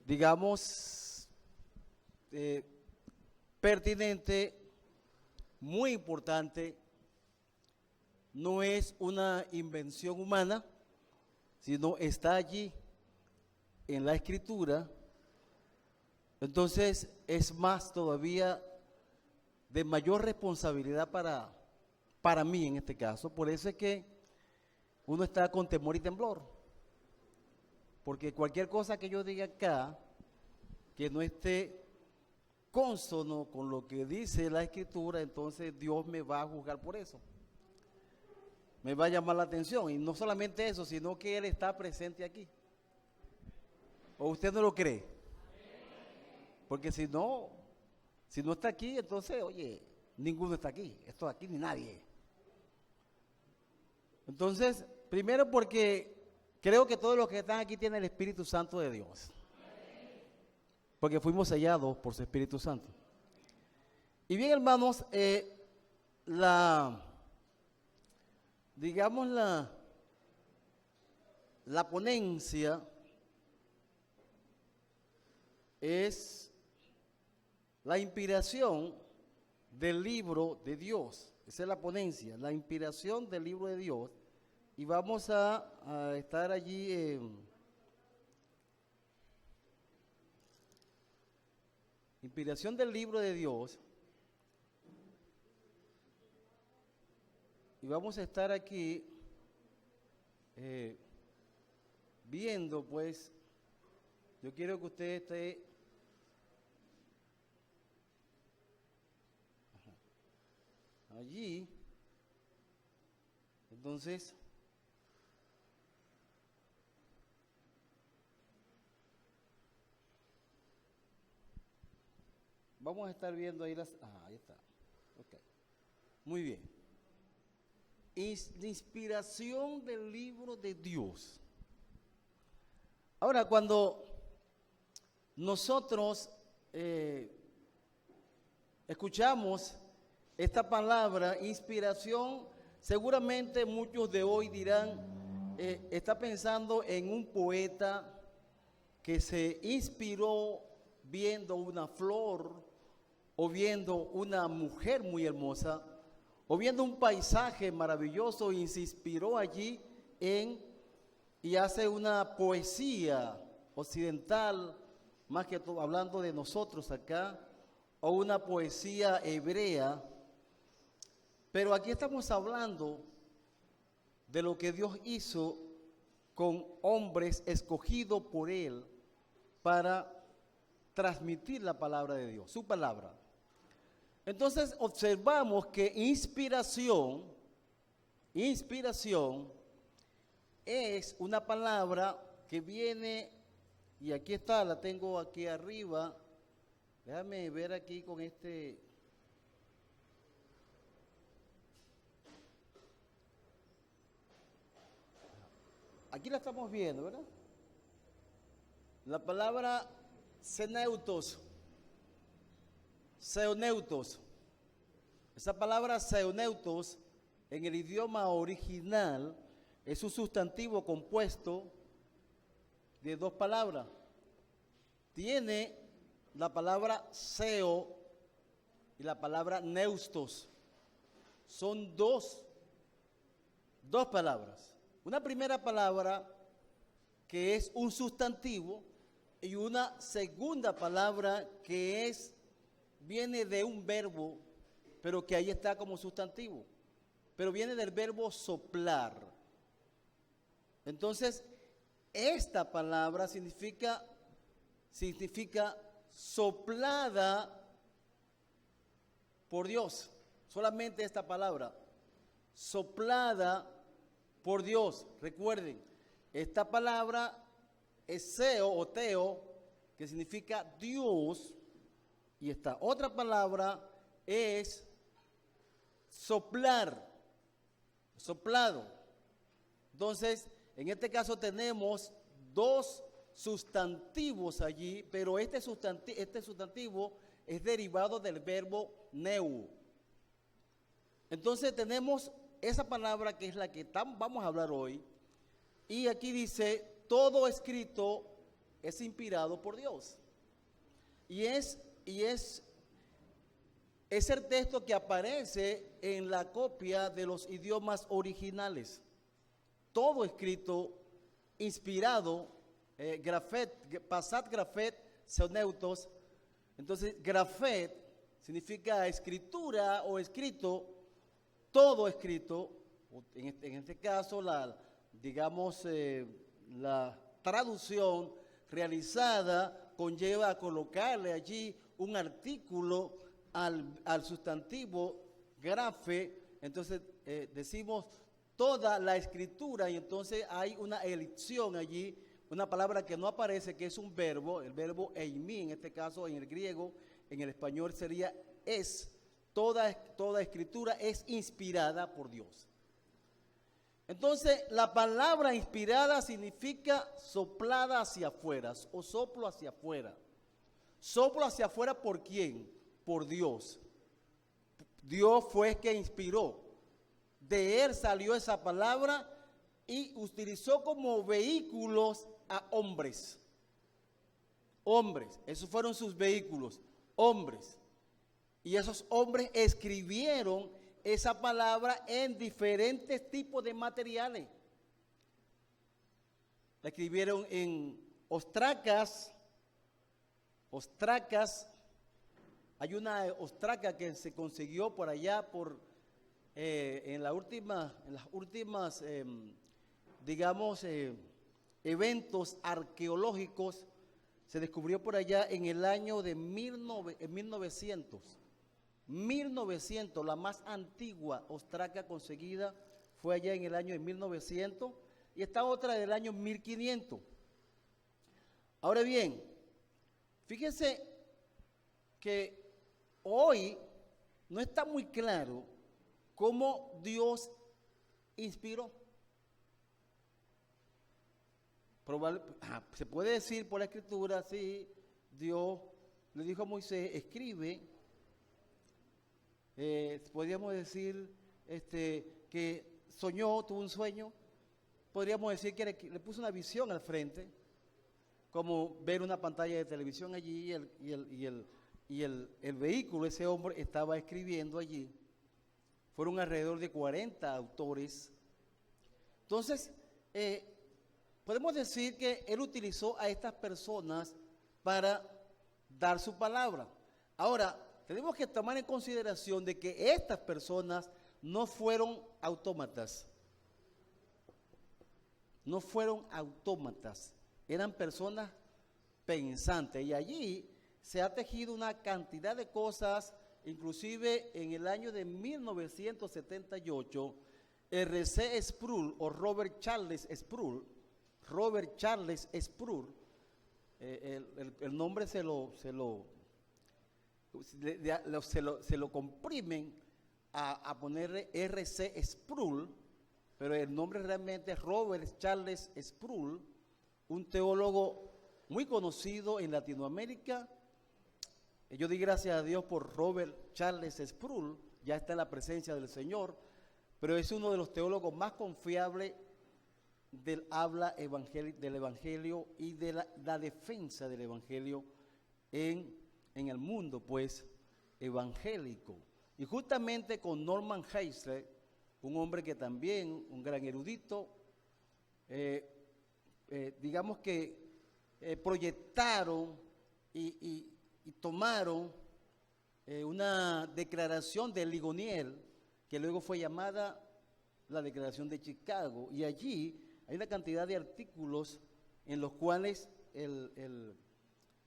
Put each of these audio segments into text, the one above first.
digamos, eh, pertinente, muy importante. No es una invención humana, sino está allí en la Escritura. Entonces es más todavía de mayor responsabilidad para mí en este caso. Por eso es que uno está con temor y temblor. Porque cualquier cosa que yo diga acá, que no esté cónsono con lo que dice la Escritura, entonces Dios me va a juzgar por eso. Me va a llamar la atención. Y no solamente eso, sino que Él está presente aquí. ¿O usted no lo cree? Porque si no está aquí, entonces, oye, ninguno está aquí. Esto aquí ni nadie. Entonces, primero porque creo que todos los que están aquí tienen el Espíritu Santo de Dios. Porque fuimos sellados por su Espíritu Santo. Y bien, hermanos, digamos la ponencia es la inspiración del libro de Dios. Esa es la ponencia, la inspiración del libro de Dios. Y vamos a estar allí inspiración del libro de Dios. Y vamos a estar aquí viendo, pues, yo quiero que usted esté allí. Entonces, vamos a estar viendo ahí ahí está. Okay. Muy bien. Inspiración del libro de Dios. Ahora, cuando nosotros escuchamos esta palabra, inspiración, seguramente muchos de hoy dirán, está pensando en un poeta que se inspiró viendo una flor o viendo una mujer muy hermosa o viendo un paisaje maravilloso y se inspiró allí y hace una poesía occidental, más que todo hablando de nosotros acá, o una poesía hebrea. Pero aquí estamos hablando de lo que Dios hizo con hombres escogidos por Él para transmitir la palabra de Dios, su palabra. Entonces observamos que inspiración es una palabra que viene, y aquí está, la tengo aquí arriba. Déjame ver aquí con este. Aquí la estamos viendo, ¿verdad? La palabra seoneutos. Esa palabra seoneutos en el idioma original es un sustantivo compuesto de dos palabras. Tiene la palabra seo y la palabra neustos. Son dos palabras. Una primera palabra que es un sustantivo y una segunda palabra que viene de un verbo, pero que ahí está como sustantivo, pero viene del verbo soplar. Entonces, esta palabra significa soplada por Dios. Solamente esta palabra, soplada por Dios. Recuerden, esta palabra es seo o teo, que significa Dios, y esta otra palabra es soplar, soplado. Entonces, en este caso tenemos dos sustantivos allí, pero este sustantivo es derivado del verbo neu. Entonces tenemos esa palabra que es la que vamos a hablar hoy, y aquí dice todo escrito es inspirado por Dios. Y es el texto que aparece en la copia de los idiomas originales. Todo escrito, inspirado, grafet, pasat grafet, soneutos. Entonces, grafet significa escritura o escrito, todo escrito. En este caso, digamos, la traducción realizada conlleva a colocarle allí un artículo al sustantivo grafe. Entonces decimos toda la escritura, y entonces hay una elección allí, una palabra que no aparece, que es un verbo, el verbo eimi, en este caso en el griego, en el español sería es. Toda escritura es inspirada por Dios. Entonces, la palabra inspirada significa soplada hacia afuera o soplo hacia afuera. ¿Soplo hacia afuera por quién? Por Dios. Dios fue el que inspiró. De él salió esa palabra y utilizó como vehículos a hombres. Hombres, esos fueron sus vehículos, hombres. Y esos hombres escribieron esa palabra en diferentes tipos de materiales. La escribieron en ostracas. Hay una ostraca que se consiguió por allá en las últimas digamos, eventos arqueológicos. Se descubrió por allá en el año de 1900. 1900, la más antigua ostraca conseguida fue allá en el año de 1900, y esta otra del año 1500. Ahora bien, fíjense que hoy no está muy claro cómo Dios inspiró. Se puede decir por la escritura, sí, Dios le dijo a Moisés, escribe. Podríamos decir que soñó, tuvo un sueño. Podríamos decir que le puso una visión al frente, como ver una pantalla de televisión allí, y el vehículo, ese hombre estaba escribiendo allí. Fueron alrededor de 40 autores. Entonces, podemos decir que él utilizó a estas personas para dar su palabra. Ahora, tenemos que tomar en consideración de que estas personas no fueron autómatas. No fueron autómatas, eran personas pensantes. Y allí se ha tejido una cantidad de cosas, inclusive en el año de 1978, R.C. Sproul o Robert Charles Sproul, el nombre se lo comprimen a ponerle R.C. Sproul, pero el nombre realmente es Robert Charles Sproul, un teólogo muy conocido en Latinoamérica. Yo doy gracias a Dios por Robert Charles Sproul, ya está en la presencia del Señor, pero es uno de los teólogos más confiables del habla del Evangelio y de la defensa del Evangelio en el mundo, pues, evangélico. Y justamente con Norman Geisler, un hombre que también, un gran erudito, digamos que proyectaron y tomaron una declaración de Ligonier, que luego fue llamada la Declaración de Chicago, y allí hay una cantidad de artículos en los cuales el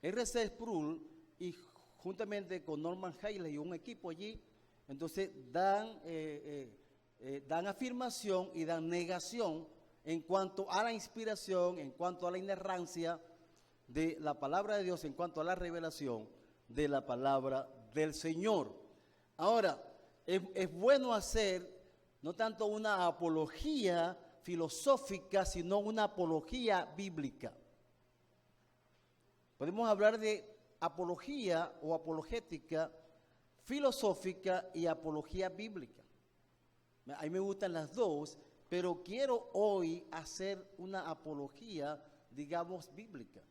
R.C. Sproul y juntamente con Norman Geisler y un equipo allí, entonces dan afirmación y dan negación en cuanto a la inspiración, en cuanto a la inerrancia de la palabra de Dios, en cuanto a la revelación de la palabra del Señor. Ahora, es bueno hacer no tanto una apología filosófica, sino una apología bíblica. Podemos hablar de apología o apologética filosófica y apología bíblica. A mí me gustan las dos, pero quiero hoy hacer una apología, digamos, bíblica.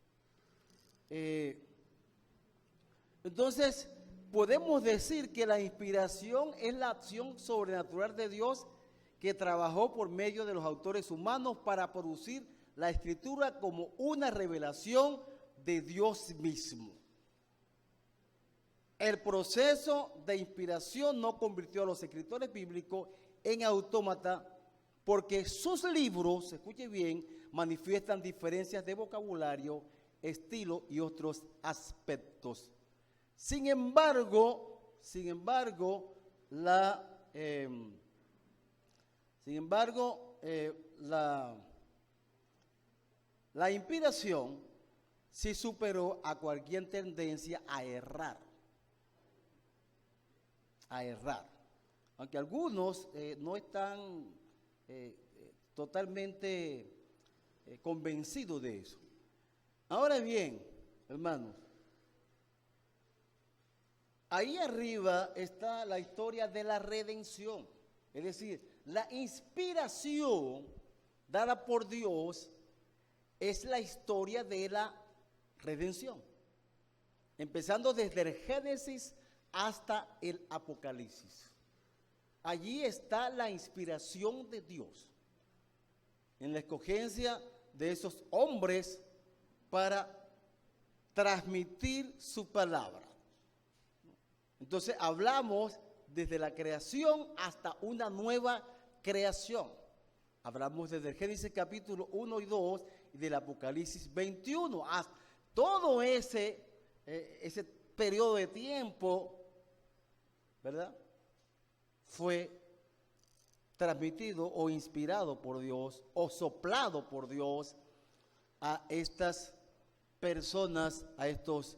Entonces, podemos decir que la inspiración es la acción sobrenatural de Dios que trabajó por medio de los autores humanos para producir la escritura como una revelación de Dios mismo. El proceso de inspiración no convirtió a los escritores bíblicos en autómatas porque sus libros, escuche bien, manifiestan diferencias de vocabulario, estilo y otros aspectos. Sin embargo, la inspiración sí superó a cualquier tendencia a errar. Aunque algunos no están totalmente convencidos de eso. Ahora bien, hermanos, ahí arriba está la historia de la redención, es decir, la inspiración dada por Dios es la historia de la redención, empezando desde el Génesis hasta el Apocalipsis. Allí está la inspiración de Dios en la escogencia de esos hombres para transmitir su palabra. Entonces hablamos desde la creación hasta una nueva creación. Hablamos desde el Génesis capítulo 1 y 2 y del Apocalipsis 21. Todo ese periodo de tiempo, ¿verdad?, fue transmitido o inspirado por Dios o soplado por Dios a estas personas, a estos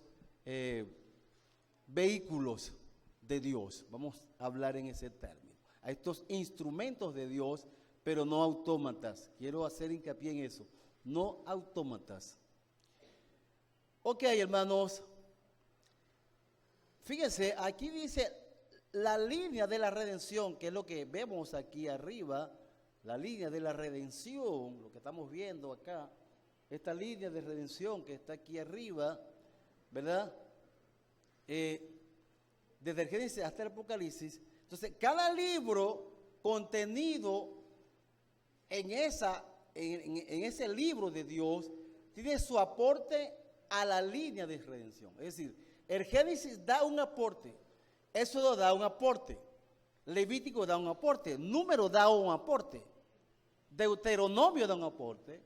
vehículos de Dios. Vamos a hablar en ese término. A estos instrumentos de Dios, pero no autómatas. Quiero hacer hincapié en eso. No autómatas. Ok, hermanos. Fíjense, aquí dice la línea de la redención, que es lo que vemos aquí arriba, la línea de la redención, lo que estamos viendo acá, esta línea de redención que está aquí arriba, ¿verdad? Desde el Génesis hasta el Apocalipsis. Entonces, cada libro contenido en ese libro de Dios tiene su aporte a la línea de redención. Es decir, el Génesis da un aporte, Éxodo da un aporte, Levítico da un aporte, Número da un aporte, Deuteronomio da un aporte,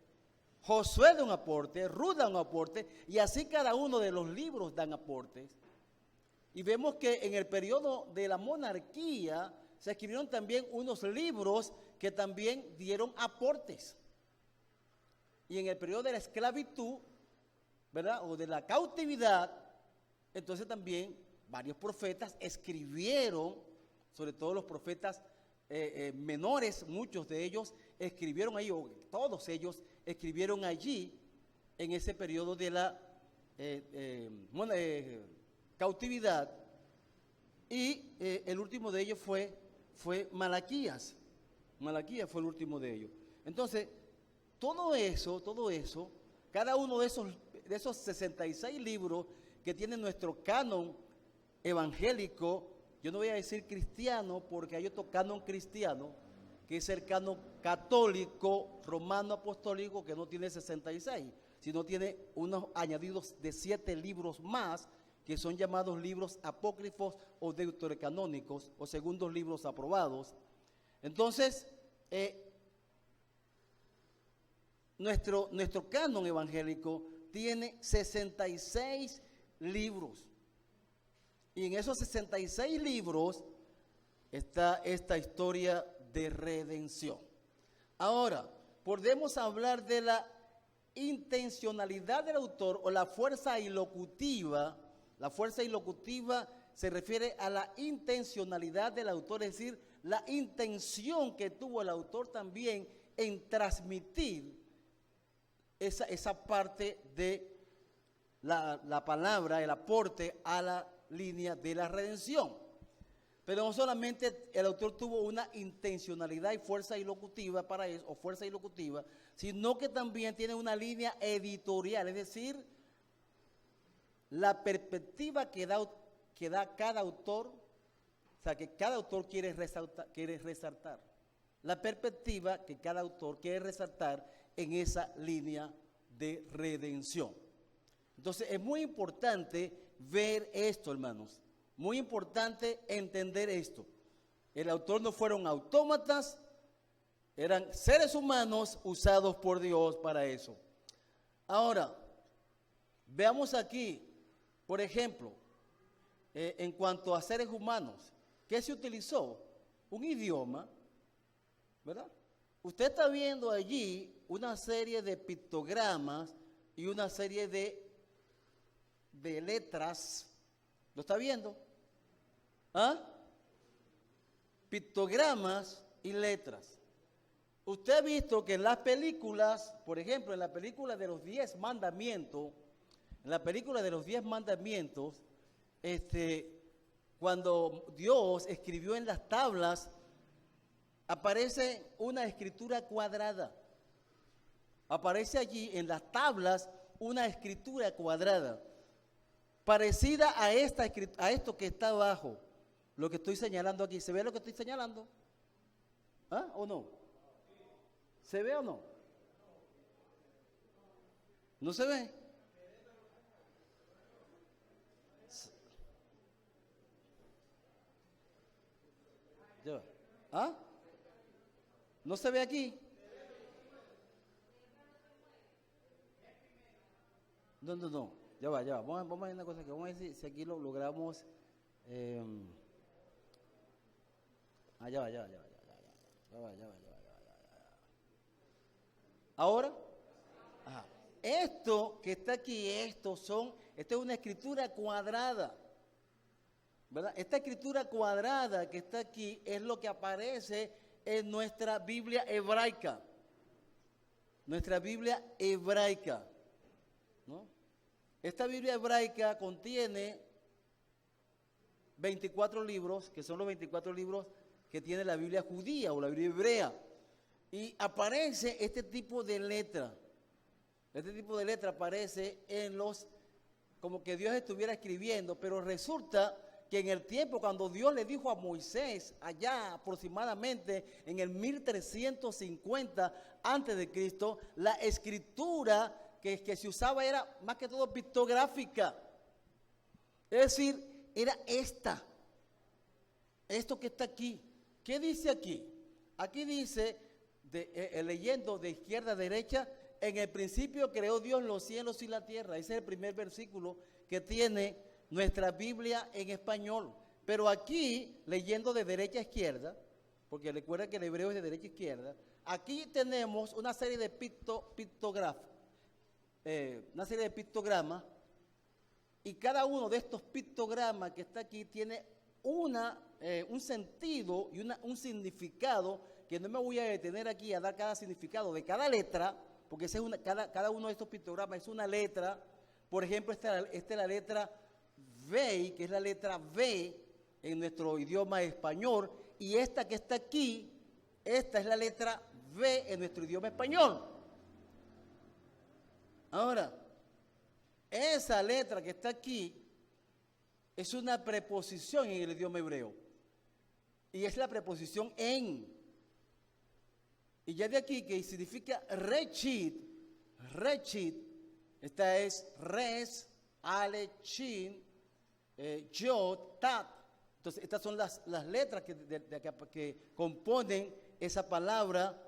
Josué da un aporte, Ruth da un aporte, y así cada uno de los libros dan aportes. Y vemos que en el periodo de la monarquía se escribieron también unos libros que también dieron aportes. Y en el periodo de la esclavitud, ¿verdad?, o de la cautividad, entonces también varios profetas escribieron, sobre todo los profetas menores, muchos de ellos escribieron ahí, o todos ellos escribieron allí, en ese periodo de la cautividad. Y el último de ellos fue Malaquías. Malaquías fue el último de ellos. Entonces, todo eso, cada uno de esos 66 libros que tiene nuestro canon evangélico, yo no voy a decir cristiano porque hay otro canon cristiano, que es el canon católico, romano, apostólico, que no tiene 66, sino tiene unos añadidos de 7 libros más, que son llamados libros apócrifos o deuterocanónicos, o segundos libros aprobados. Entonces, nuestro canon evangélico tiene 66 libros. Y en esos 66 libros está esta historia de redención. Ahora, podemos hablar de la intencionalidad del autor o la fuerza ilocutiva. La fuerza ilocutiva se refiere a la intencionalidad del autor, es decir, la intención que tuvo el autor también en transmitir esa parte de la palabra, el aporte a la línea de la redención. Pero no solamente el autor tuvo una intencionalidad y fuerza ilocutiva para eso, o fuerza ilocutiva, sino que también tiene una línea editorial, es decir, la perspectiva que da cada autor, o sea, que cada autor quiere resaltar. La perspectiva que cada autor quiere resaltar en esa línea de redención. Entonces, es muy importante ver esto, hermanos. Muy importante entender esto. El autor no fueron autómatas, eran seres humanos usados por Dios para eso. Ahora, veamos aquí, por ejemplo, en cuanto a seres humanos, ¿qué se utilizó? Un idioma, ¿verdad? Usted está viendo allí una serie de pictogramas y una serie de letras. ¿Lo está viendo? ¿Ah? Pictogramas y letras. Usted ha visto que en las películas, por ejemplo, en la película de los 10 mandamientos, cuando Dios escribió en las tablas, aparece una escritura cuadrada. Aparece allí en las tablas una escritura cuadrada, parecida a esto que está abajo, lo que estoy señalando aquí. ¿Se ve lo que estoy señalando? ¿Ah? ¿O no? ¿Se ve o no? ¿No se ve? ¿Ah? ¿No se ve aquí? No. Ya va. Vamos a ver una cosa que vamos a ver si aquí lo logramos. Ya va. Ahora, ajá. Esto que está aquí, esto es una escritura cuadrada, ¿verdad? Esta escritura cuadrada que está aquí es lo que aparece en nuestra Biblia hebraica. Nuestra Biblia hebraica, ¿no? Esta Biblia hebraica contiene 24 libros, que son los 24 libros que tiene la Biblia judía o la Biblia hebrea. Y aparece este tipo de letra. Este tipo de letra aparece como que Dios estuviera escribiendo, pero resulta que en el tiempo cuando Dios le dijo a Moisés, allá aproximadamente en el 1350 antes de Cristo, la escritura que se usaba era más que todo pictográfica. Es decir, era esto que está aquí. ¿Qué dice aquí? Aquí dice, leyendo de izquierda a derecha, en el principio creó Dios los cielos y la tierra. Ese es el primer versículo que tiene nuestra Biblia en español. Pero aquí, leyendo de derecha a izquierda, porque recuerda que el hebreo es de derecha a izquierda, aquí tenemos una serie de pictogramas, y cada uno de estos pictogramas que está aquí tiene un sentido y un significado, que no me voy a detener aquí a dar cada significado de cada letra, porque cada uno de estos pictogramas es una letra. Por ejemplo, esta es la letra V, que es la letra V en nuestro idioma español, y esta que está aquí, esta es la letra V en nuestro idioma español. Ahora, esa letra que está aquí es una preposición en el idioma hebreo, y es la preposición en. Y ya de aquí, que significa rechit, esta es res, ale, shin, yod, tat. Entonces, estas son las letras que componen esa palabra,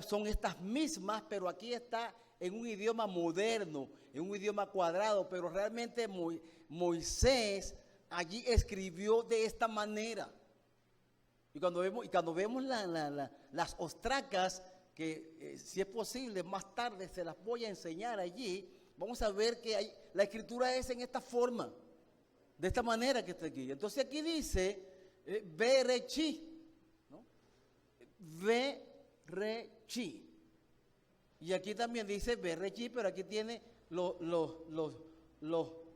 son estas mismas, pero aquí está en un idioma moderno, en un idioma cuadrado, pero realmente Moisés allí escribió de esta manera. Y cuando vemos las ostracas, que si es posible más tarde se las voy a enseñar allí, vamos a ver que la escritura es en esta forma, de esta manera que está aquí. Entonces aquí dice Berechi, ¿no? Berechi. Y aquí también dice Berechi, pero aquí tiene los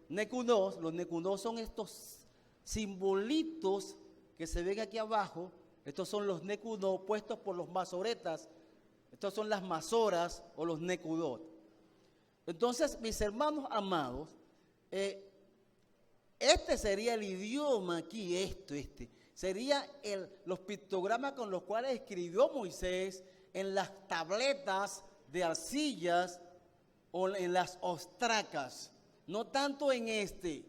necunos. Los necunos son estos simbolitos que se ven aquí abajo. Estos son los necunos puestos por los masoretas. Estos son las masoras o los necudot. Entonces, mis hermanos amados, Eh, este sería el idioma aquí, sería los pictogramas con los cuales escribió Moisés en las tabletas de arcillas o en las ostracas, no tanto en este.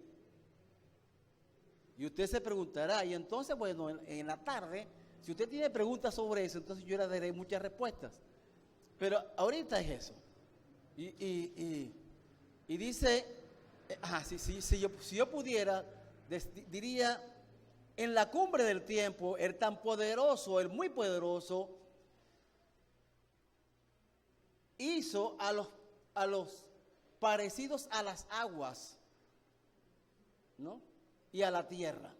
Y usted se preguntará, y entonces, bueno, en la tarde, si usted tiene preguntas sobre eso, entonces yo le daré muchas respuestas. Pero ahorita es eso. Y dice, si yo pudiera, diría, en la cumbre del tiempo, el tan poderoso, el muy poderoso, hizo a los parecidos a las aguas, ¿no? Y a la tierra.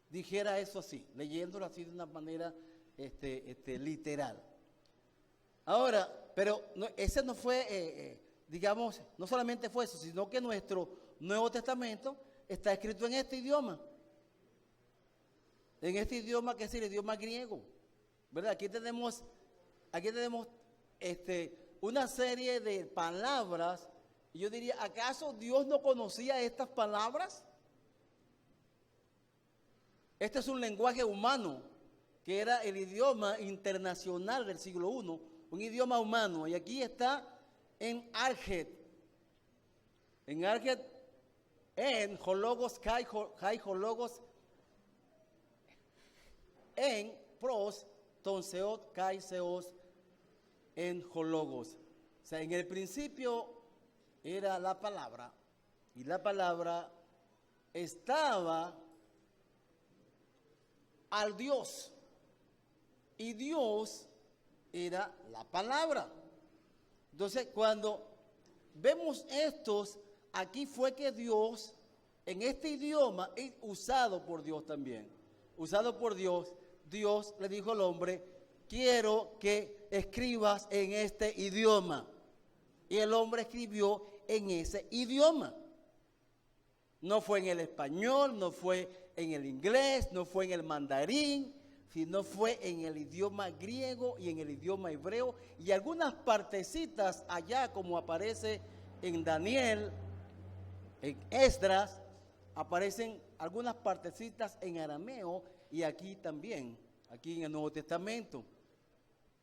Dijera eso así, leyéndolo así de una manera literal. Ahora, pero ese no fue, digamos, no solamente fue eso, sino que nuestro Nuevo Testamento está escrito en este idioma. En este idioma que es el idioma griego, ¿verdad? Aquí tenemos una serie de palabras. Y yo diría, ¿acaso Dios no conocía estas palabras? Este es un lenguaje humano, que era el idioma internacional del siglo I, un idioma humano. Y aquí está en Arget. En Arget, en Hologos, Kai Hologos, en Pros, Tonseot, Kai Seos, en Hologos. O sea, en el principio era la palabra, y la palabra estaba al Dios, y Dios era la palabra. Entonces, cuando vemos estos, aquí fue que Dios, en este idioma, usado por Dios también, usado por Dios, Dios le dijo al hombre, quiero que escribas en este idioma. Y el hombre escribió en ese idioma. No fue en el español, no fue en el inglés, no fue en el mandarín, sino fue en el idioma griego y en el idioma hebreo, y algunas partecitas allá, como aparece en Daniel, en Esdras, aparecen algunas partecitas en arameo, y aquí también, aquí en el Nuevo Testamento.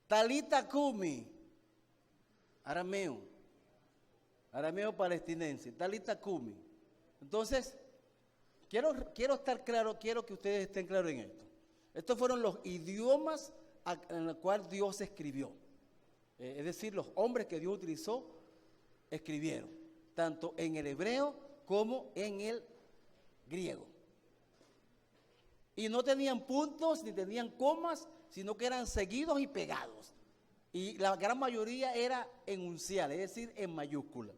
Talita Kumi, arameo palestinense, Talita Kumi. Entonces, quiero estar claro, quiero que ustedes estén claros en esto. Estos fueron los idiomas en los cuales Dios escribió. Es decir, los hombres que Dios utilizó escribieron, tanto en el hebreo como en el griego. Y no tenían puntos ni tenían comas, sino que eran seguidos y pegados. Y la gran mayoría era en uncial, es decir, en mayúscula.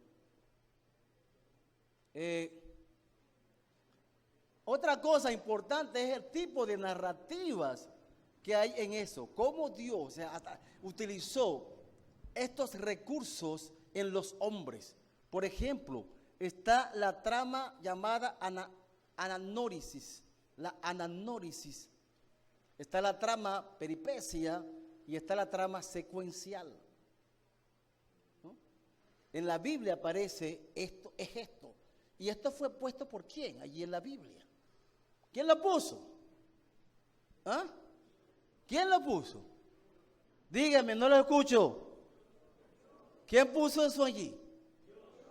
Otra cosa importante es el tipo de narrativas que hay en eso. Cómo Dios utilizó estos recursos en los hombres. Por ejemplo, está la trama llamada ananórisis. La ananórisis. Está la trama peripecia y está la trama secuencial. ¿No? En la Biblia aparece esto, es esto. ¿Y esto fue puesto por quién allí en la Biblia? ¿Quién lo puso? ¿Ah? ¿Quién lo puso? Dígame, no lo escucho. ¿Quién puso eso allí?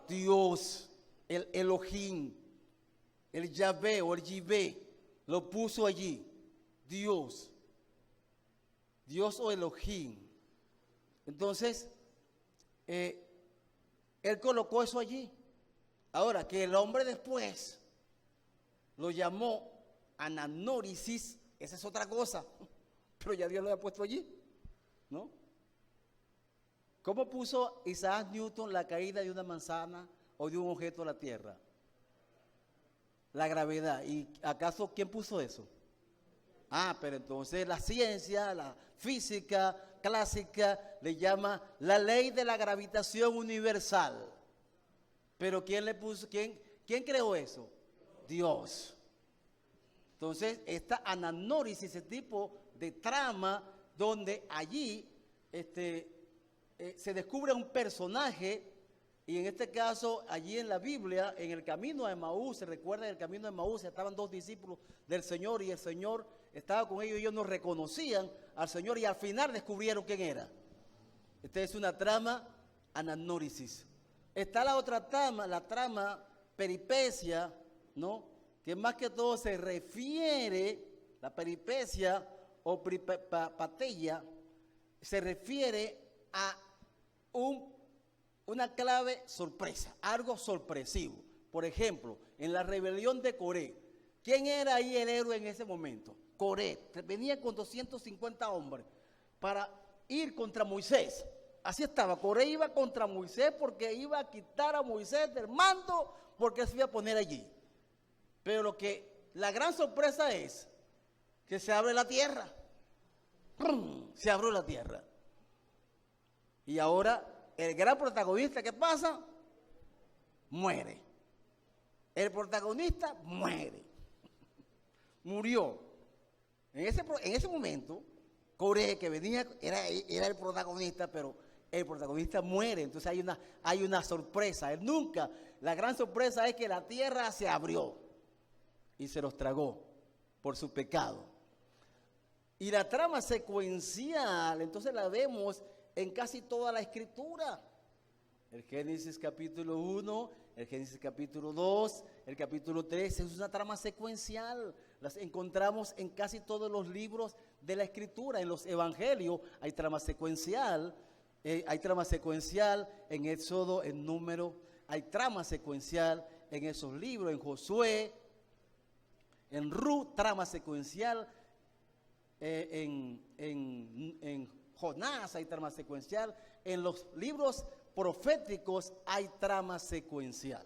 Dios, el Elohim, el Yahvé o el Yibé, lo puso allí. Dios o Elohim. Entonces, él colocó eso allí. Ahora, que el hombre después lo llamó ananórisis, esa es otra cosa, pero ya Dios lo había puesto allí, ¿no? ¿Cómo puso Isaac Newton la caída de una manzana o de un objeto a la tierra? La gravedad. ¿Y acaso quién puso eso? Pero entonces la ciencia, la física clásica le llama la ley de la gravitación universal. Pero ¿quién le puso? ¿Quién creó eso? Dios. Entonces, esta ananórisis, ese tipo de trama donde allí se descubre un personaje Y en este caso, allí en la Biblia, en el camino a Emaús, se recuerda en el camino a Emaús, estaban dos discípulos del Señor y el Señor estaba con ellos, ellos no reconocían al Señor y al final descubrieron quién era. Esta es una trama ananórisis. Está la otra trama, la trama peripecia, ¿no? Que más que todo se refiere, la peripecia o patella, se refiere a una clave sorpresa, algo sorpresivo. Por ejemplo, en la rebelión de Coré, ¿quién era ahí el héroe en ese momento? Coré, venía con 250 hombres para ir contra Moisés. Así estaba, Coré iba contra Moisés porque iba a quitar a Moisés del mando porque se iba a poner allí. Pero la gran sorpresa es que se abre la tierra. ¡Pum! Se abrió la tierra. Y ahora el gran protagonista, ¿qué pasa? Muere. El protagonista muere. Murió. En ese momento, Coré, que venía, era el protagonista, pero el protagonista muere. Entonces hay una sorpresa. La gran sorpresa es que la tierra se abrió y se los tragó por su pecado. Y la trama secuencial, entonces la vemos en casi toda la Escritura. El Génesis capítulo 1, el Génesis capítulo 2, el capítulo 3, es una trama secuencial. Las encontramos en casi todos los libros de la Escritura. En los Evangelios hay trama secuencial. Hay trama secuencial en Éxodo, en Número. Hay trama secuencial en esos libros, en Josué, en Ruth, trama secuencial. En Jonás hay trama secuencial. En los libros proféticos hay trama secuencial.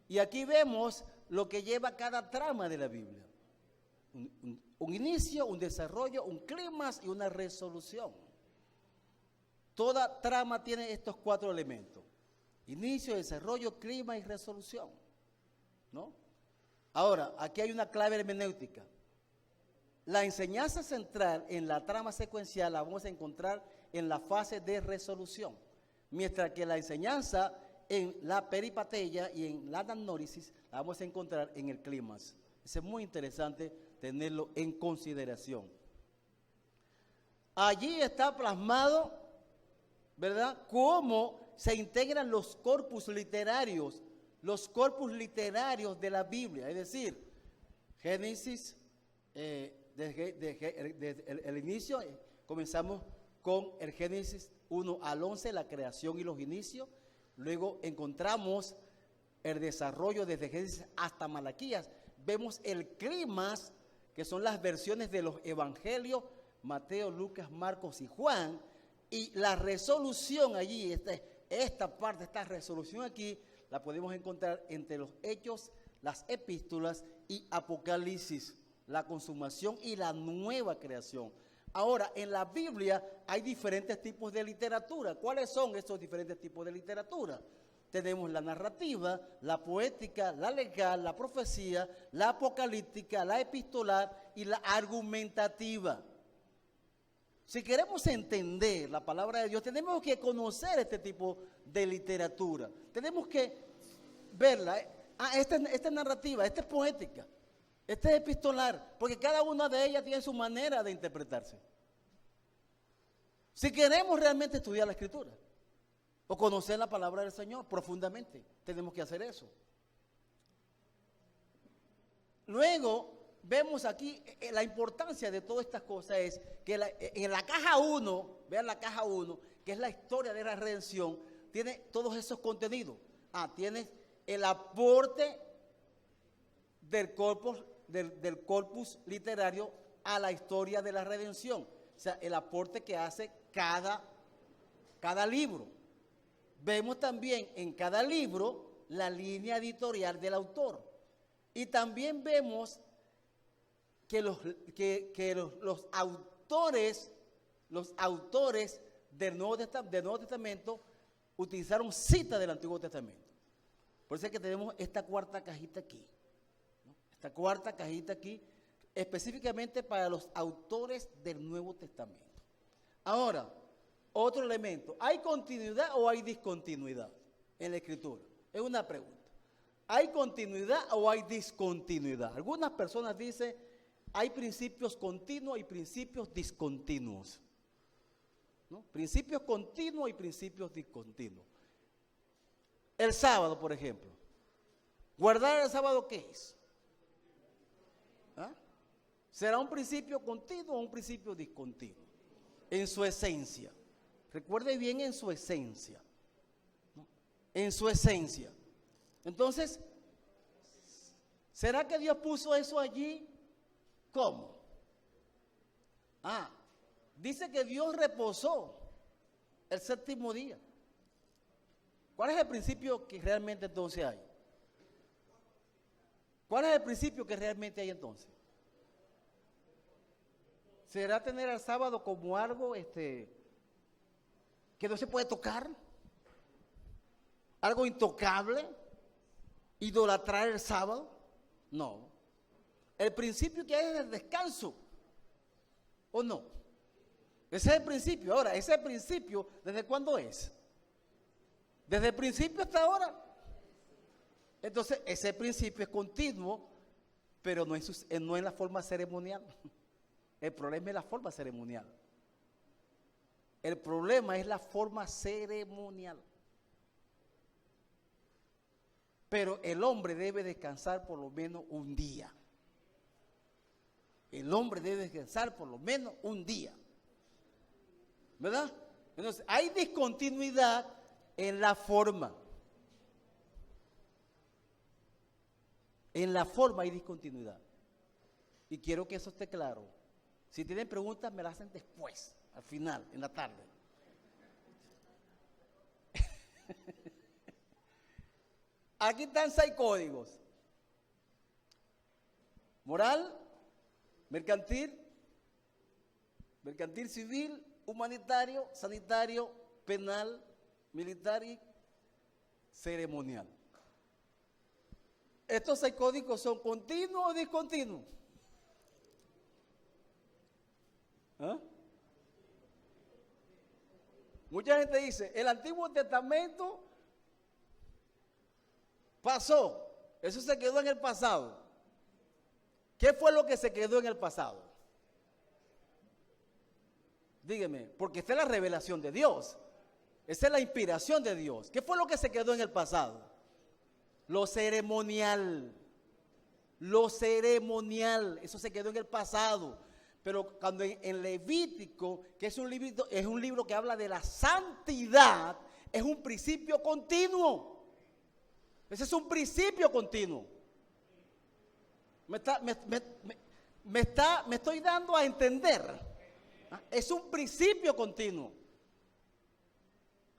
Y aquí vemos lo que lleva cada trama de la Biblia. Un inicio, un desarrollo, un clímax y una resolución. Toda trama tiene estos 4 elementos: inicio, desarrollo, clima y resolución, ¿no? Ahora, aquí hay una clave hermenéutica. La enseñanza central en la trama secuencial la vamos a encontrar en la fase de resolución, mientras que la enseñanza en la peripatella y en la ananórisis la vamos a encontrar en el clímax. Es muy interesante tenerlo en consideración. Allí está plasmado, ¿verdad?, cómo se integran los corpus literarios de la Biblia. Es decir, Génesis, desde el inicio, comenzamos con el Génesis 1 al 11, la creación y los inicios. Luego encontramos el desarrollo desde Génesis hasta Malaquías. Vemos el clímax, que son las versiones de los evangelios, Mateo, Lucas, Marcos y Juan. Y la resolución allí, esta resolución aquí, la podemos encontrar entre los Hechos, las Epístolas y Apocalipsis, la consumación y la nueva creación. Ahora, en la Biblia hay diferentes tipos de literatura. ¿Cuáles son estos diferentes tipos de literatura? Tenemos la narrativa, la poética, la legal, la profecía, la apocalíptica, la epistolar y la argumentativa. Si queremos entender la palabra de Dios, tenemos que conocer este tipo de literatura. Tenemos que verla. Esta es narrativa, esta es poética, esta es epistolar, porque cada una de ellas tiene su manera de interpretarse. Si queremos realmente estudiar la Escritura o conocer la palabra del Señor profundamente, tenemos que hacer eso. Luego, vemos aquí la importancia de todas estas cosas es que en la caja 1, vean la caja 1, que es la historia de la redención, tiene todos esos contenidos. Tiene el aporte del corpus literario a la historia de la redención. O sea, el aporte que hace cada libro. Vemos también en cada libro la línea editorial del autor. Y también vemos que los autores del Nuevo Testamento utilizaron citas del Antiguo Testamento. Por eso es que tenemos esta cuarta cajita aquí, ¿no? Esta cuarta cajita aquí, específicamente para los autores del Nuevo Testamento. Ahora, otro elemento, ¿hay continuidad o hay discontinuidad? en la Escritura? Es una pregunta. ¿Hay continuidad o hay discontinuidad? Algunas personas dicen, hay principios continuos y principios discontinuos, ¿no? Principios continuos y principios discontinuos. El sábado, por ejemplo. ¿Guardar el sábado qué es? ¿Ah? ¿Será un principio continuo o un principio discontinuo? En su esencia. Recuerde bien, en su esencia. ¿No? En su esencia. Entonces, ¿será que Dios puso eso allí? ¿Cómo? Dice que Dios reposó el séptimo día. ¿Cuál es el principio que realmente entonces hay? ¿Cuál es el principio que realmente hay entonces? ¿Será tener el sábado como algo que no se puede tocar? ¿Algo intocable? ¿Idolatrar el sábado? No. El principio que hay es el descanso, ¿o no? Ese es el principio. Ahora, ese principio, ¿desde cuándo es? Desde el principio hasta ahora. Entonces, ese principio es continuo, pero no en la forma ceremonial. El problema es la forma ceremonial. El problema es la forma ceremonial. Pero el hombre debe descansar por lo menos un día. El hombre debe descansar por lo menos un día. ¿Verdad? Entonces, hay discontinuidad en la forma. En la forma hay discontinuidad. Y quiero que eso esté claro. Si tienen preguntas, me las hacen después, al final, en la tarde. Aquí están 6 códigos. Moral, mercantil civil, humanitario, sanitario, penal, militar y ceremonial. ¿Estos 6 códigos son continuos o discontinuos? Mucha gente dice, el Antiguo Testamento pasó, eso se quedó en el pasado. ¿Qué fue lo que se quedó en el pasado? Dígame, porque esta es la revelación de Dios, esa es la inspiración de Dios. ¿Qué fue lo que se quedó en el pasado? Lo ceremonial, eso se quedó en el pasado. Pero cuando en Levítico, que es un libro que habla de la santidad, es un principio continuo. Ese es un principio continuo. Me estoy dando a entender. Es un principio continuo.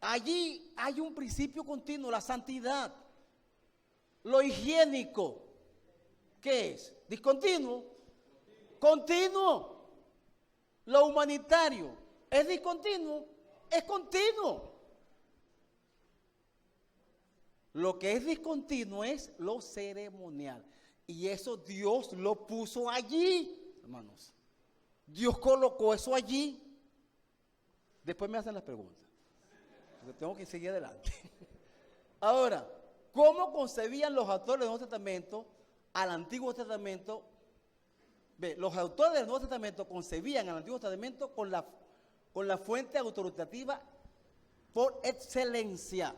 Allí hay un principio continuo, la santidad. Lo higiénico, ¿qué es? ¿Discontinuo? Continuo. Lo humanitario, ¿es discontinuo? Es continuo. Lo que es discontinuo es lo ceremonial. Y eso Dios lo puso allí, hermanos. Dios colocó eso allí. Después me hacen las preguntas, porque tengo que seguir adelante. Ahora, ¿cómo concebían los autores del Nuevo Testamento al Antiguo Testamento? Los autores del Nuevo Testamento concebían al Antiguo Testamento con la fuente autoritativa por excelencia.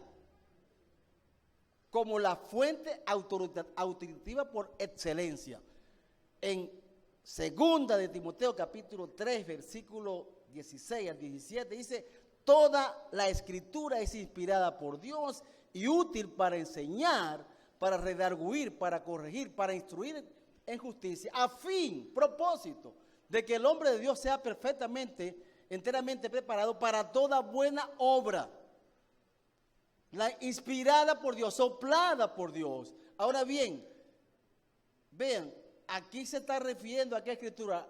Como la fuente autoritativa por excelencia. En 2 de Timoteo capítulo 3, versículo 16 al 17, dice, toda la escritura es inspirada por Dios y útil para enseñar, para redarguir, para corregir, para instruir en justicia, a fin, propósito, de que el hombre de Dios sea enteramente preparado para toda buena obra. La inspirada por Dios, soplada por Dios. Ahora bien, vean, aquí se está refiriendo a qué escritura.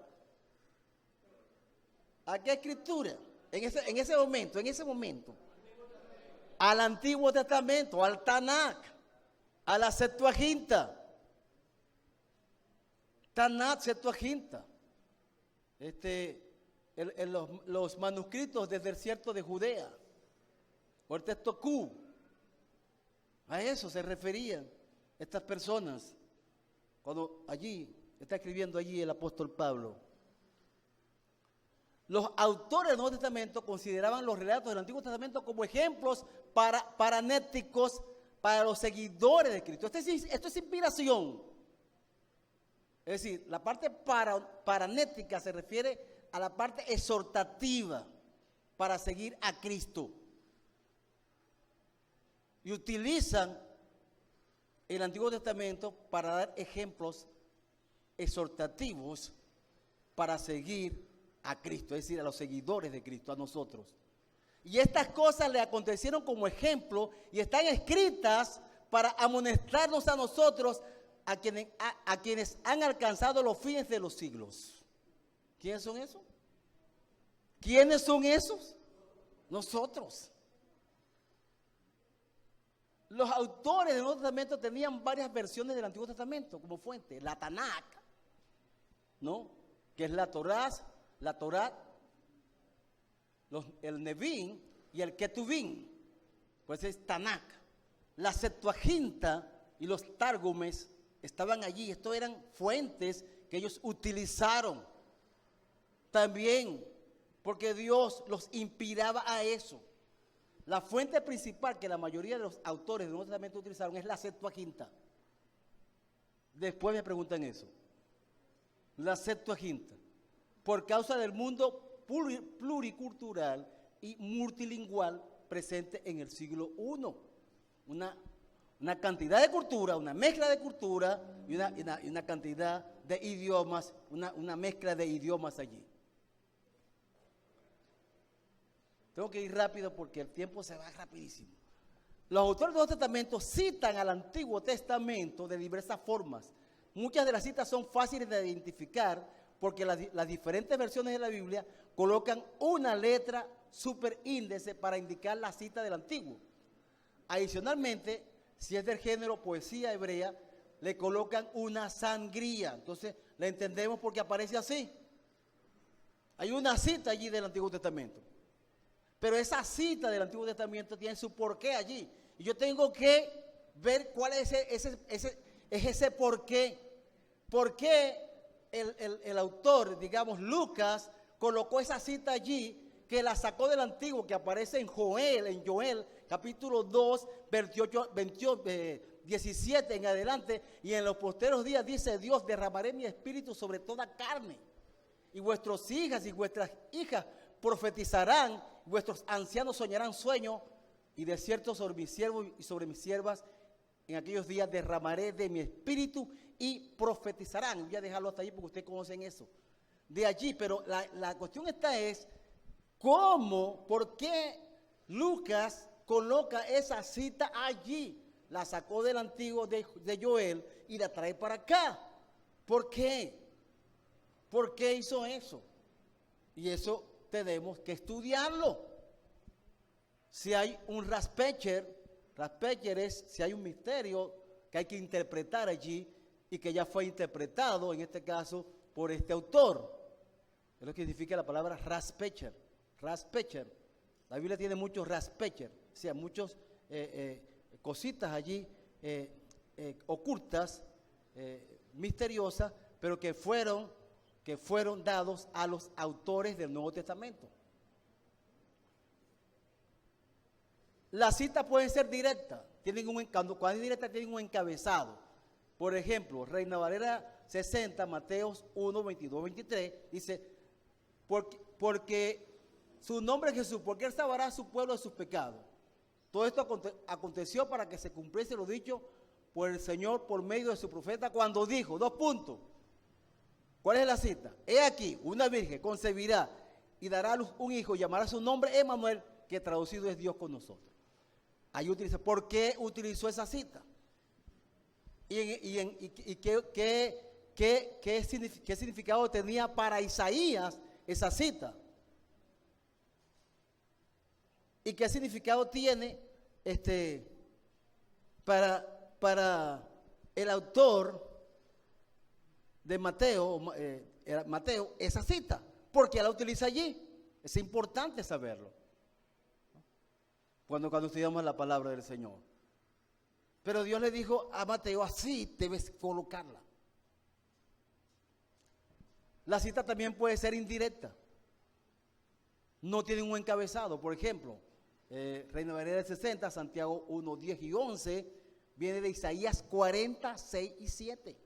¿A qué escritura? En ese momento. Al Antiguo Testamento, al Tanakh, a la Septuaginta. Tanakh, Septuaginta. Los manuscritos del desierto de Judea. O el texto Q. A eso se referían estas personas cuando allí, está escribiendo allí el apóstol Pablo. Los autores del Nuevo Testamento consideraban los relatos del Antiguo Testamento como ejemplos paranéticos para los seguidores de Cristo. Esto es inspiración. Es decir, la parte paranética se refiere a la parte exhortativa para seguir a Cristo. Y utilizan el Antiguo Testamento para dar ejemplos exhortativos para seguir a Cristo, es decir, a los seguidores de Cristo, a nosotros. Y estas cosas le acontecieron como ejemplo y están escritas para amonestarnos a nosotros, a quienes han alcanzado los fines de los siglos. ¿Quiénes son esos? ¿Quiénes son esos? Nosotros. Los autores del Nuevo Testamento tenían varias versiones del Antiguo Testamento como fuente. La Tanakh, ¿no? Que es la Torá, el Nevín y el Ketuvim. Pues es Tanakh. La Septuaginta y los Tárgumes estaban allí. Estos eran fuentes que ellos utilizaron también porque Dios los inspiraba a eso. La fuente principal que la mayoría de los autores del Nuevo Testamento utilizaron es la Septuaginta. Después me preguntan eso. La Septuaginta. Por causa del mundo pluricultural y multilingüal presente en el siglo I. Una cantidad de cultura, una mezcla de cultura y una cantidad de idiomas, una mezcla de idiomas allí. Tengo que ir rápido porque el tiempo se va rapidísimo. Los autores del Nuevo Testamento citan al Antiguo Testamento de diversas formas. Muchas de las citas son fáciles de identificar porque las diferentes versiones de la Biblia colocan una letra superíndice para indicar la cita del Antiguo. Adicionalmente, si es del género poesía hebrea, le colocan una sangría. Entonces, la entendemos porque aparece así. Hay una cita allí del Antiguo Testamento. Pero esa cita del Antiguo Testamento tiene su porqué allí. Y yo tengo que ver cuál es ese porqué. ¿Por qué el autor, digamos Lucas, colocó esa cita allí, que la sacó del Antiguo, que aparece en Joel, capítulo 2, 17 en adelante, y en los posteros días dice Dios, derramaré mi espíritu sobre toda carne, y vuestras hijas y vuestras hijas profetizarán, vuestros ancianos soñarán sueños, y de cierto sobre mis siervos y sobre mis siervas en aquellos días derramaré de mi espíritu y profetizarán. Voy a dejarlo hasta ahí porque ustedes conocen eso. De allí, pero la cuestión esta es, ¿cómo, por qué Lucas coloca esa cita allí? La sacó del Antiguo de Joel y la trae para acá. ¿Por qué? ¿Por qué hizo eso? Y eso tenemos que estudiarlo. Si hay un Raspecher es si hay un misterio que hay que interpretar allí y que ya fue interpretado, en este caso, por este autor. Es lo que significa la palabra Raspecher. Raspecher. La Biblia tiene muchos Raspecher, o sea, muchas cositas allí ocultas, misteriosas, pero que fueron dados a los autores del Nuevo Testamento. Las citas pueden ser directas, cuando es directa tienen un encabezado. Por ejemplo, Reina Valera 60, Mateos 1, 22, 23, dice, porque su nombre es Jesús, porque Él salvará a su pueblo de sus pecados. Todo esto aconteció para que se cumpliese lo dicho por el Señor por medio de su profeta cuando dijo, 2 puntos. ¿Cuál es la cita? He aquí, una virgen concebirá y dará a luz un hijo, llamará su nombre Emmanuel, que traducido es Dios con nosotros. Ahí utiliza. ¿Por qué utilizó esa cita? ¿Y qué significado tenía para Isaías esa cita? ¿Y qué significado tiene para el autor de Mateo esa cita? Porque él la utiliza allí. Es importante saberlo cuando estudiamos la palabra del Señor. Pero Dios le dijo a Mateo, así debes colocarla. La cita también puede ser indirecta. No tiene un encabezado. Por ejemplo, Reina Valera del 60, Santiago 1, 10 y 11, viene de Isaías 40, 6 y 7.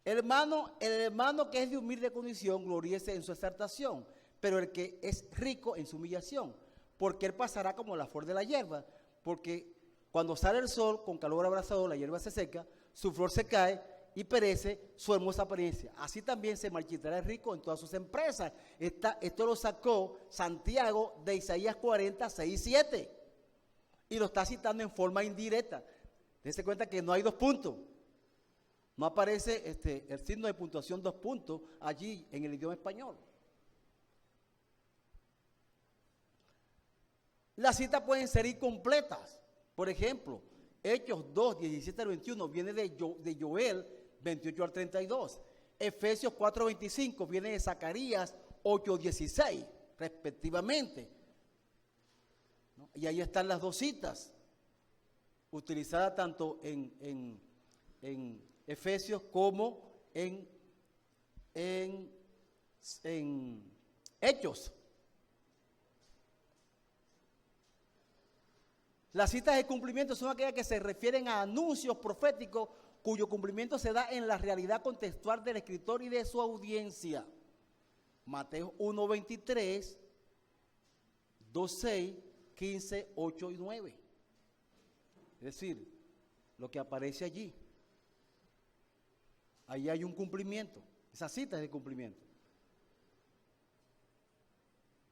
El hermano que es de humilde condición, gloríese en su exaltación, pero el que es rico en su humillación, porque él pasará como la flor de la hierba, porque cuando sale el sol con calor abrasador, la hierba se seca, su flor se cae y perece su hermosa apariencia. Así también se marchitará el rico en todas sus empresas. Esto lo sacó Santiago de Isaías 40, 6 y 7. Y lo está citando en forma indirecta. Dense cuenta que no hay dos puntos. No aparece el signo de puntuación 2 puntos allí en el idioma español. Las citas pueden ser incompletas. Por ejemplo, Hechos 2, 17 al 21 viene de Joel 28 al 32. Efesios 4, 25 viene de Zacarías 8, 16, respectivamente. ¿No? Y ahí están las dos citas, utilizadas tanto en Efesios como en Hechos. Las citas de cumplimiento son aquellas que se refieren a anuncios proféticos cuyo cumplimiento se da en la realidad contextual del escritor y de su audiencia. Mateo 1, 23, 2, 6, 15, 8 y 9. Es decir, lo que aparece allí. Ahí hay un cumplimiento. Esa cita es de cumplimiento.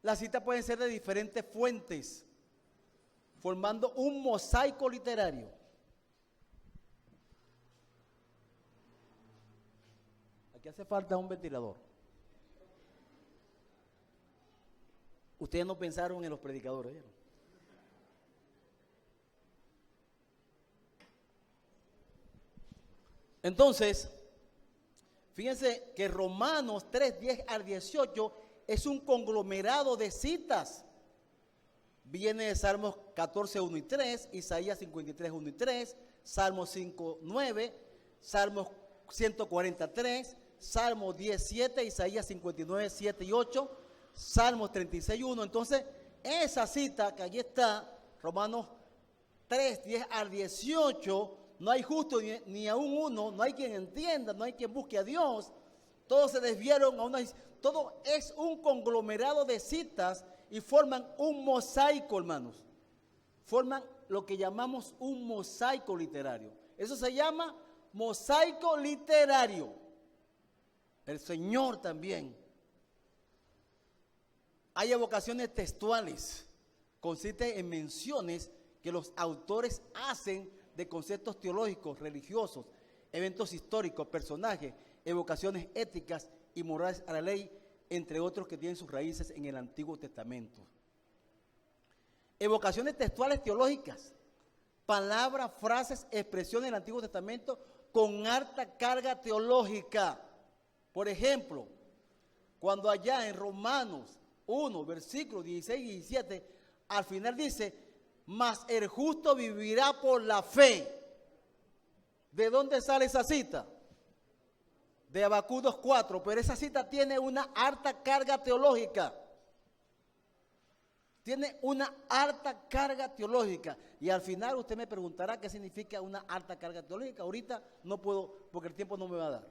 Las citas pueden ser de diferentes fuentes, formando un mosaico literario. Aquí hace falta un ventilador. Ustedes no pensaron en los predicadores, ¿vieron? Entonces, fíjense que Romanos 3, 10 al 18 es un conglomerado de citas. Viene de Salmos 14, 1 y 3, Isaías 53, 1 y 3, Salmos 5, 9, Salmos 143, Salmos 10, 7, Isaías 59, 7 y 8, Salmos 36, 1. Entonces, esa cita que allí está, Romanos 3, 10 al 18, no hay justo ni aún uno, no hay quien entienda, no hay quien busque a Dios. Todos se desviaron a una... Todo es un conglomerado de citas y forman un mosaico, hermanos. Forman lo que llamamos un mosaico literario. Eso se llama mosaico literario. El Señor también. Hay evocaciones textuales. Consiste en menciones que los autores hacen de conceptos teológicos, religiosos, eventos históricos, personajes, evocaciones éticas y morales a la ley, entre otros que tienen sus raíces en el Antiguo Testamento. Evocaciones textuales teológicas, palabras, frases, expresiones del Antiguo Testamento con alta carga teológica. Por ejemplo, cuando allá en Romanos 1, versículos 16 y 17, al final dice, mas el justo vivirá por la fe. ¿De dónde sale esa cita? De Habacuc 2:4, pero esa cita tiene una alta carga teológica. Tiene una alta carga teológica. Y al final usted me preguntará qué significa una alta carga teológica. Ahorita no puedo, porque el tiempo no me va a dar.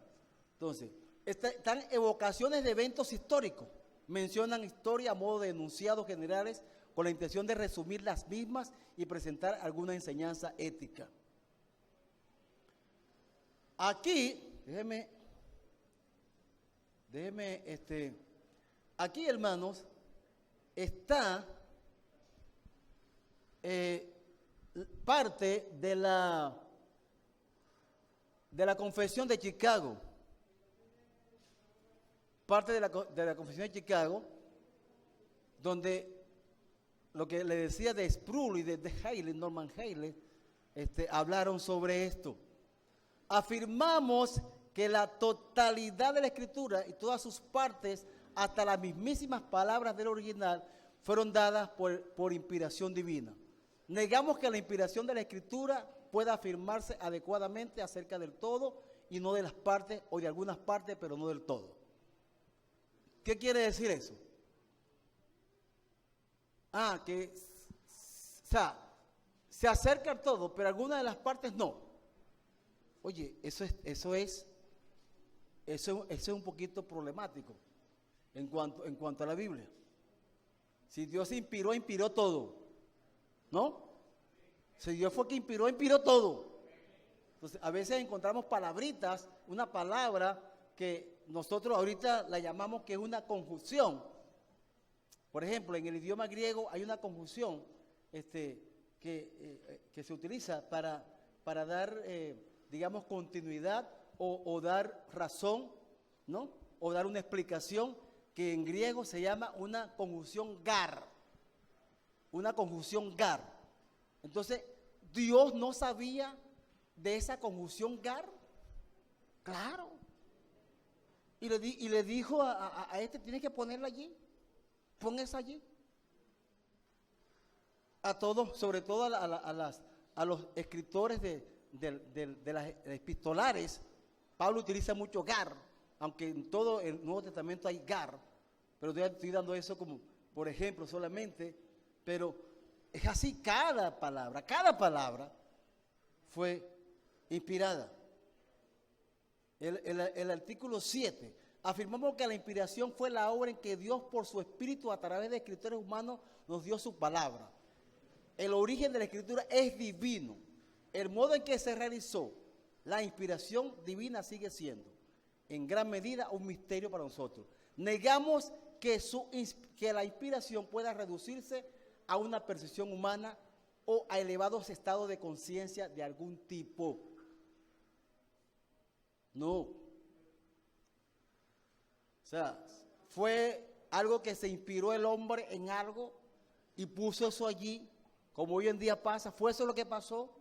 Entonces, están evocaciones de eventos históricos. Mencionan historia a modo de enunciados generales con la intención de resumir las mismas y presentar alguna enseñanza ética. Aquí, aquí, hermanos, está parte de la Confesión de Chicago. Parte de la Confesión de Chicago, donde lo que le decía de Sproul y de Haley, Norman Haley, hablaron sobre esto. Afirmamos que la totalidad de la Escritura y todas sus partes, hasta las mismísimas palabras del original, fueron dadas por inspiración divina. Negamos que la inspiración de la Escritura pueda afirmarse adecuadamente acerca del todo y no de las partes o de algunas partes, pero no del todo. ¿Qué quiere decir eso? Que o sea, se acerca al todo, pero algunas de las partes no. Oye, eso es un poquito problemático en cuanto a la Biblia. Si Dios inspiró, inspiró todo, ¿no? Si Dios fue que inspiró todo. Entonces, a veces encontramos palabritas, una palabra que nosotros ahorita la llamamos que es una conjunción. Por ejemplo, en el idioma griego hay una conjunción que se utiliza para dar, digamos, continuidad o dar razón, ¿no? O dar una explicación, que en griego se llama una conjunción gar. Una conjunción gar. Entonces, ¿Dios no sabía de esa conjunción gar? Claro. Y le dijo a tienes que ponerla allí. Pon esa allí. A todos, sobre todo a los escritores de las epistolares, Pablo utiliza mucho gar, aunque en todo el Nuevo Testamento hay gar, pero estoy dando eso como por ejemplo solamente, pero es así, cada palabra fue inspirada. El artículo 7, afirmamos que la inspiración fue la obra en que Dios por su Espíritu a través de escritores humanos nos dio su palabra. El origen de la Escritura es divino. El modo en que se realizó la inspiración divina sigue siendo, en gran medida, un misterio para nosotros. Negamos que la inspiración pueda reducirse a una percepción humana o a elevados estados de conciencia de algún tipo. No. O sea, fue algo que se inspiró el hombre en algo y puso eso allí, como hoy en día pasa. ¿Fue eso lo que pasó?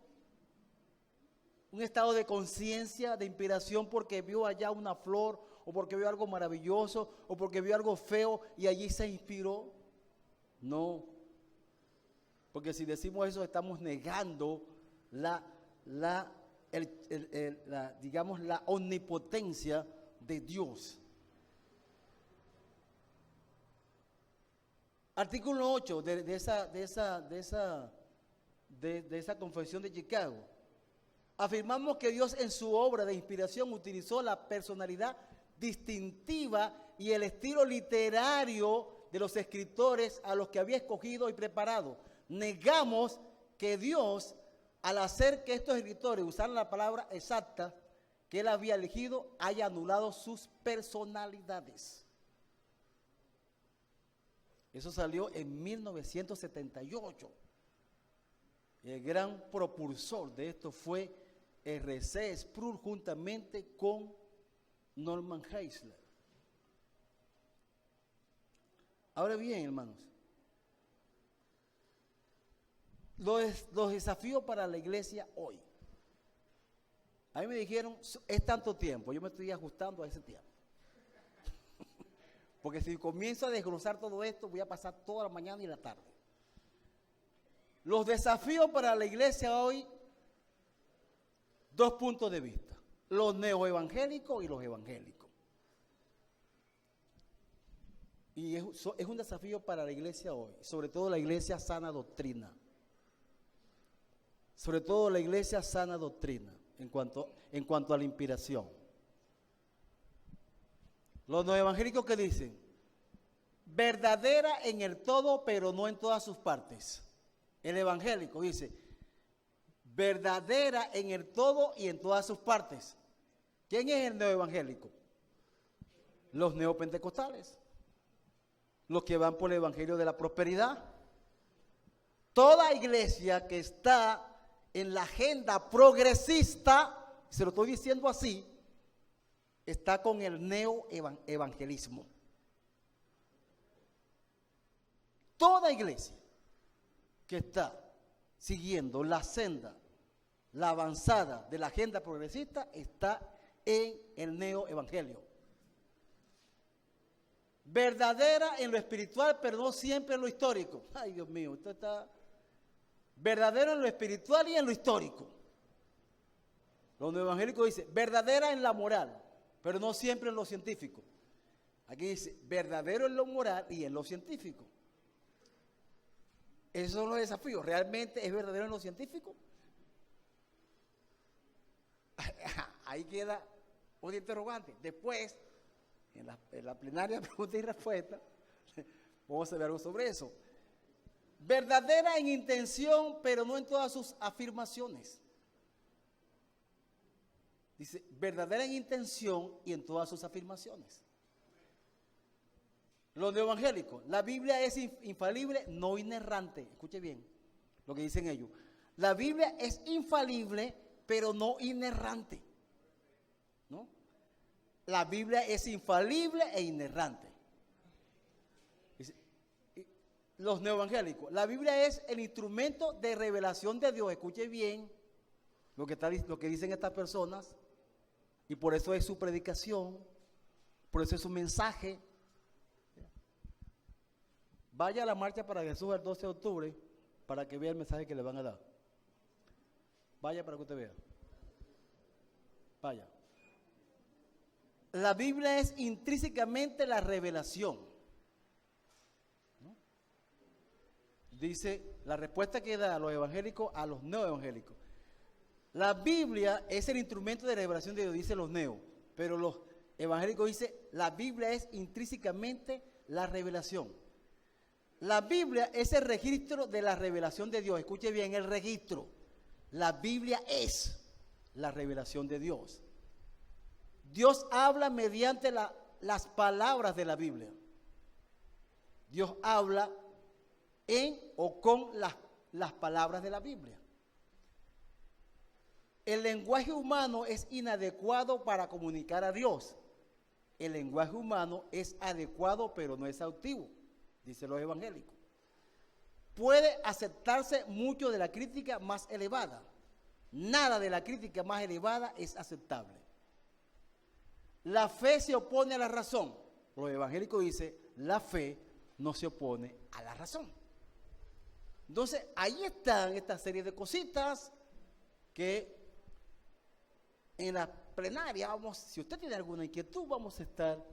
Un estado de conciencia, de inspiración porque vio allá una flor, o porque vio algo maravilloso, o porque vio algo feo y allí se inspiró. No, porque si decimos eso estamos negando digamos, la omnipotencia de Dios. Artículo 8 de esa Confesión de Chicago. Afirmamos que Dios en su obra de inspiración utilizó la personalidad distintiva y el estilo literario de los escritores a los que había escogido y preparado. Negamos que Dios, al hacer que estos escritores usaran la palabra exacta que él había elegido, haya anulado sus personalidades. Eso salió en 1978. El gran propulsor de esto fue R.C. Sproul juntamente con Norman Geisler. Ahora bien, hermanos, los desafíos para la iglesia hoy. A mí me dijeron, es tanto tiempo, yo me estoy ajustando a ese tiempo. Porque si comienzo a desglosar todo esto, voy a pasar toda la mañana y la tarde. Los desafíos para la iglesia hoy, dos puntos de vista: los neoevangélicos y los evangélicos. Y es un desafío para la iglesia hoy, sobre todo la iglesia sana doctrina. Sobre todo la iglesia sana doctrina, en cuanto a la inspiración. Los neoevangélicos que dicen, verdadera en el todo, pero no en todas sus partes. El evangélico dice, verdadera en el todo y en todas sus partes. ¿Quién es el neoevangélico? Los neopentecostales, los que van por el evangelio de la prosperidad. Toda iglesia que está en la agenda progresista, se lo estoy diciendo así, está con el neoevangelismo. Toda iglesia que está siguiendo la senda, la avanzada de la agenda progresista, está en el neoevangelio. Verdadera en lo espiritual, pero no siempre en lo histórico. Ay, Dios mío, esto está... verdadero en lo espiritual y en lo histórico. Los evangélicos dicen, verdadera en la moral, pero no siempre en lo científico. Aquí dice, verdadero en lo moral y en lo científico. Esos son los desafíos. ¿Realmente es verdadero en lo científico? Ahí queda un interrogante. Después, en la plenaria pregunta y respuesta, vamos a ver algo sobre eso. Verdadera en intención, pero no en todas sus afirmaciones. Dice, verdadera en intención y en todas sus afirmaciones. Los evangélicos, la Biblia es infalible, no inerrante. Escuche bien lo que dicen ellos. La Biblia es infalible, pero no inerrante. ¿No? La Biblia es infalible e inerrante. Los neoevangélicos, la Biblia es el instrumento de revelación de Dios. Escuche bien lo que dicen estas personas, y por eso es su predicación, por eso es su mensaje. Vaya a la marcha para Jesús el 12 de octubre para que vea el mensaje que le van a dar. Vaya para que usted vea. Vaya. La Biblia es intrínsecamente la revelación. ¿No? Dice la respuesta que da a los evangélicos a los no evangélicos. La Biblia es el instrumento de revelación de Dios, dicen los neos, pero los evangélicos dicen la Biblia es intrínsecamente la revelación. La Biblia es el registro de la revelación de Dios. Escuche bien, el registro. La Biblia es la revelación de Dios. Dios habla mediante las palabras de la Biblia. Dios habla en o con las palabras de la Biblia. El lenguaje humano es inadecuado para comunicar a Dios. El lenguaje humano es adecuado, pero no es exhaustivo, dicen los evangélicos. Puede aceptarse mucho de la crítica más elevada. Nada de la crítica más elevada es aceptable. La fe se opone a la razón. Los evangélicos dicen, la fe no se opone a la razón. Entonces, ahí están esta serie de cositas que en la plenaria si usted tiene alguna inquietud, vamos a estar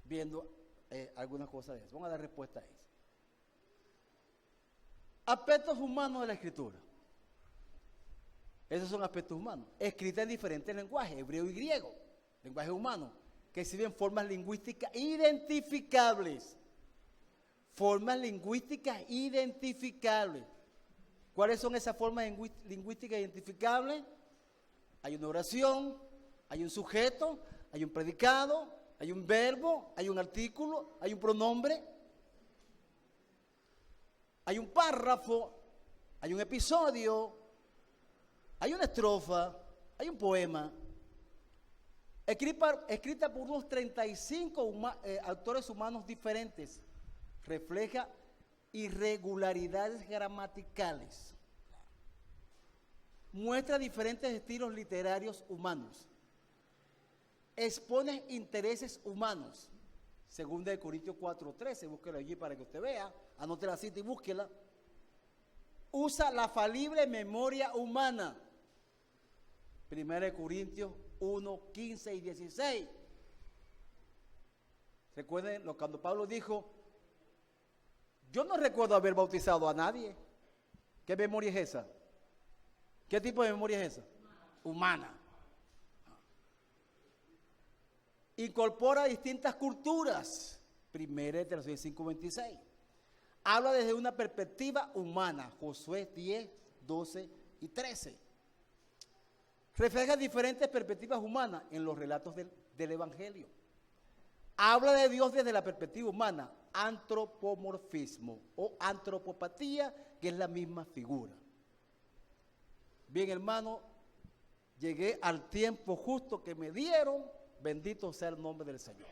viendo algunas cosas de eso. Vamos a dar respuesta a eso. Aspectos humanos de la escritura. Esos son aspectos humanos. Escrita en diferentes lenguajes, hebreo y griego, lenguaje humano, que sirven formas lingüísticas identificables. Formas lingüísticas identificables. ¿Cuáles son esas formas lingüísticas identificables? Hay una oración, hay un sujeto, hay un predicado, hay un verbo, hay un artículo, hay un pronombre, hay un párrafo, hay un episodio, hay una estrofa, hay un poema, escrita por unos 35 autores humanos diferentes. Refleja irregularidades gramaticales. Muestra diferentes estilos literarios humanos. Expone intereses humanos. Segunda de Corintios 4:13, búsquela allí para que usted vea, anote la cita y búsquela. Usa la falible memoria humana. Primera de Corintios 1:15 y 16. Recuerden cuando Pablo dijo, yo no recuerdo haber bautizado a nadie. ¿Qué memoria es esa? ¿Qué tipo de memoria es esa? Humana. Incorpora distintas culturas. Primera de Tesalonicenses 5:26. Habla desde una perspectiva humana. Josué 10, 12 y 13. Refleja diferentes perspectivas humanas en los relatos del Evangelio. Habla de Dios desde la perspectiva humana. Antropomorfismo o antropopatía, que es la misma figura. Bien, hermano, llegué al tiempo justo que me dieron. Bendito sea el nombre del Señor.